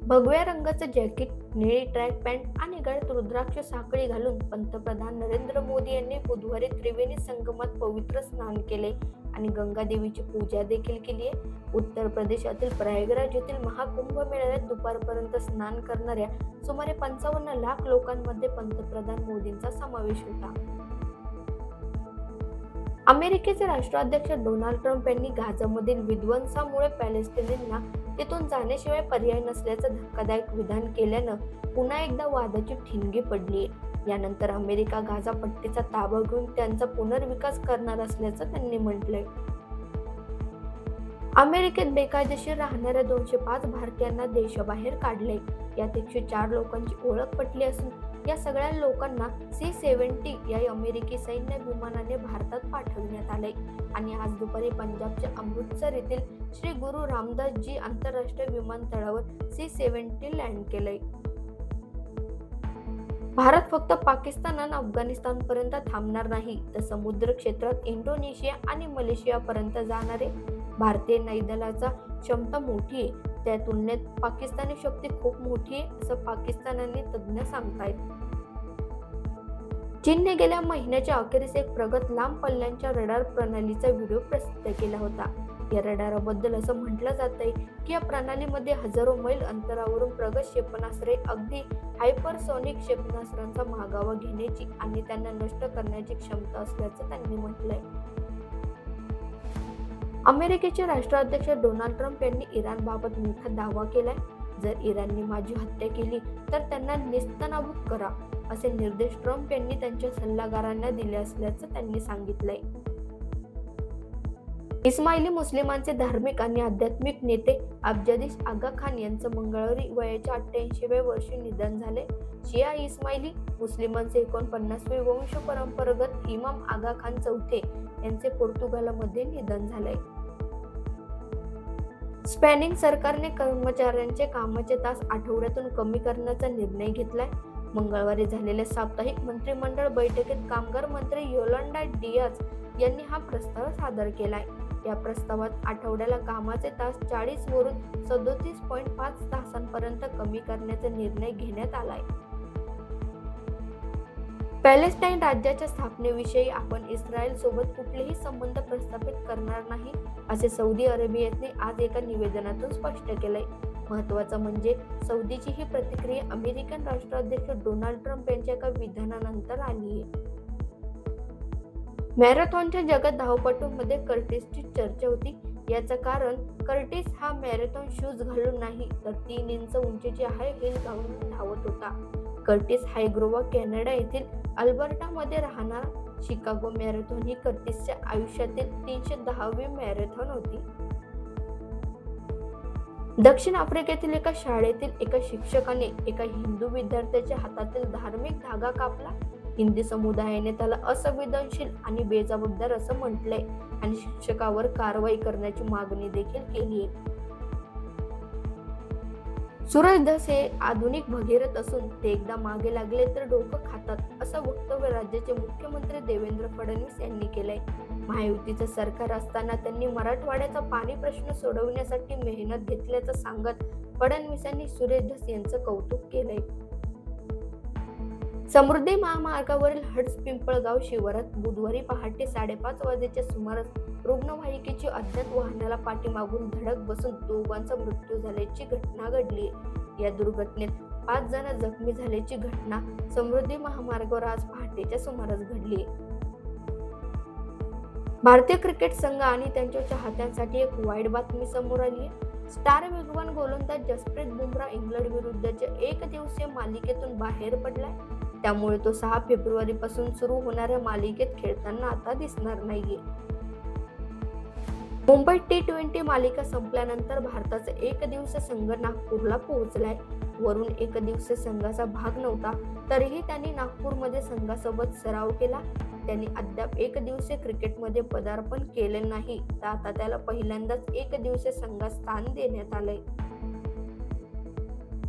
भगव्या रंगाचं जॅकेट, निळी ट्रॅक पॅन्ट आणि गळ्यात रुद्राक्ष साखळी घालून पंतप्रधान नरेंद्र मोदी यांनी बुधवारी त्रिवेणी संगमात पवित्र स्नान केले आणि गंगा देवीची पूजा देखील केली आहे. उत्तर प्रदेशातील प्रयागराज येथील महाकुंभ मेळ्यात दुपारपर्यंत स्नान करणाऱ्या सुमारे 55 लाख लोकांमध्ये पंतप्रधान मोदींचा समावेश होता. अमेरिकेचे राष्ट्राध्यक्ष डोनाल्ड ट्रम्प यांनी गाझामधील विध्वंसामुळे पॅलेस्टिनींना तिथून जाण्याशिवाय पर्याय नसल्याचं धक्कादायक विधान केल्यानं पुन्हा एकदा वादाची ठिणगी पडली आहे. यानंतर अमेरिका गाझा पट्टीचा ताबा घेऊन त्यांचा पुनर्विकास करणार असल्याचं त्यांनी म्हटलंय. अमेरिकेत बेकायदेशीर राहणाऱ्या 205 भारतीयांना देशाबाहेर काढले. यात 104 लोकांची ओळख पटली असून या सगळ्या लोकांना C-70 या अमेरिकी सैन्य विमानाने भारतात पाठवण्यात आले आणि आज दुपारी पंजाबच्या अमृतसर येथील श्री गुरु रामदासजी आंतरराष्ट्रीय विमानतळावर C-70 लँड केलंय. भारत फक्त पाकिस्तान आणि अफगाणिस्तानपर्यंत थांबणार नाही, तर समुद्र क्षेत्रात इंडोनेशिया आणि मलेशियापर्यंत जाणारे भारतीय नौदलाचा क्षमता मोठी आहे. त्या तुलनेत पाकिस्तानी शक्ती खूप मोठी आहे, असं पाकिस्तानी तज्ज्ञ सांगतायत. चीनने गेल्या महिन्याच्या अखेरीस एक प्रगत लांब पल्ल्याच्या रडार प्रणालीचा व्हिडिओ प्रसिद्ध केला होता. या रडारबद्दल असं म्हटलं जातंय की या प्रणालीमध्ये हजारो मैल अंतरावरून प्रगत क्षेपणास्त्रे, अगदी हायपरसोनिक क्षेपणास्त्रांचा मागोवा घेण्याची आणि त्यांना नष्ट करण्याची क्षमता असल्याचं त्यांनी म्हटलंय. अमेरिकेचे राष्ट्राध्यक्ष डोनाल्ड ट्रम्प यांनी इराणबाबत मोठा दावा केलाय. जर इराणने माझी हत्या केली तर त्यांना नेस्तनाबूत करा, असे निर्देश ट्रम्प यांनी त्यांच्या सल्लागारांना दिले असल्याचं त्यांनी सांगितलंय. इस्माइली मुस्लिमांचे धार्मिक आणि आध्यात्मिक नेते अब्जादिश आगा खान यांचं मंगळवारी वयाच्या 88व्या वर्षी निधन झाले. शिया इस्माइली मुस्लिमांचे 49वे वंश परंपरागत इमाम आगा खान चौथे यांचे पोर्तुगालमध्ये निधन झाले. स्पेन सरकारने कर्मचाऱ्यांचे कामाचे तास आठवड्यातून कमी करण्याचा निर्णय घेतलाय. मंगळवारी झालेल्या साप्ताहिक मंत्रिमंडळ बैठकीत कामगार मंत्री योलांडा डियाज यांनी हा प्रस्ताव सादर केलाय. या प्रस्तावात आठवड्याला कामाचे तास 40 वरून 37.5 तासांपर्यंत कमी करण्याचा निर्णय घेण्यात आलाय. पॅलेस्टाईन राज्याच्या स्थापनेविषयी आपण इस्रायल सोबत कुठलेही संबंध प्रस्थापित करणार नाही, असे सौदी अरेबियाने आज एका निवेदनातून स्पष्ट केलंय. महत्त्वाचं म्हणजे सौदीची ही प्रतिक्रिया अमेरिकन राष्ट्राध्यक्ष डोनाल्ड ट्रम्प यांच्या एका विधानानंतर आली आहे. मॅरेथॉनच्या जगात धावपटूंमध्ये कर्टिसची चर्चा होती. याचं कारण कर्टिस हा मॅरेथॉन शूज घालून नाही, तर 3 इंच उंचीची हाय हील घालून धावत होता. कर्टिस हायग्रोवा कॅनडा येथील अल्बर्टामध्ये राहणार. शिकागो मॅरेथॉन ही कर्टिसच्या आयुष्यातील 310वी मॅरेथॉन होती. दक्षिण आफ्रिकेतील एका शाळेतील एका शिक्षकाने एका हिंदू विद्यार्थ्याच्या हातातील धार्मिक धागा कापला. हिंदी समुदायाने त्याला असंवेदनशील आणि बेजबाबदार असं म्हटलंय आणि शिक्षकावर कारवाई करण्याची मागणी देखील केली आहे. सूरजधस हे आधुनिक भगीरथ असून ते एकदा मागे लागले तर डोकं खातात, असं वक्तव्य राज्याचे मुख्यमंत्री देवेंद्र फडणवीस यांनी केलंय. महायुतीचं सरकार असताना त्यांनी मराठवाड्याचा पाणी प्रश्न सोडवण्यासाठी मेहनत घेतल्याचं सांगत फडणवीसांनी सूरजधस यांचं कौतुक केलंय. समृद्धी महामार्गावरील हडस पिंपळगाव शिवारात बुधवारी पहाटे 5:30 वाजेच्या सुमारास रुग्णवाहिकेची अज्ञात वाहनाला पाठीमागून धडक बसून दोघांचा मृत्यू झाल्याची घटना घडली. या दुर्घटनेत 5 जण जखमी झाल्याची घटना समृद्धी महामार्गावर आज पहाटेच्या सुमारास घडली. भारतीय क्रिकेट संघ आणि त्यांच्या चाहत्यांसाठी एक वाईट बातमी समोर आली आहे. स्टार वेगवान गोलंदाज जसप्रीत बुमराह इंग्लंड विरुद्धच्या एकदिवसीय मालिकेतून बाहेर पडलाय. त्यामुळे तो 6 फेब्रुवारी पासून सुरू होणाऱ्या मालिकेत खेळताना आता दिसणार नाहीये. मुंबई T20 मालिका संपल्यानंतर भारताचा एकदिवसीय संघ नागपूरला पोहोचलाय. वरून एकदिवसीय संघाचा भाग नव्हता, तरीही त्यांनी नागपूरमध्ये संघासोबत सराव केला. त्यांनी अद्याप एकदिवसीय क्रिकेटमध्ये पदार्पण केले नाही, तर आता त्याला पहिल्यांदाच एकदिवसीय संघात स्थान देण्यात आलंय.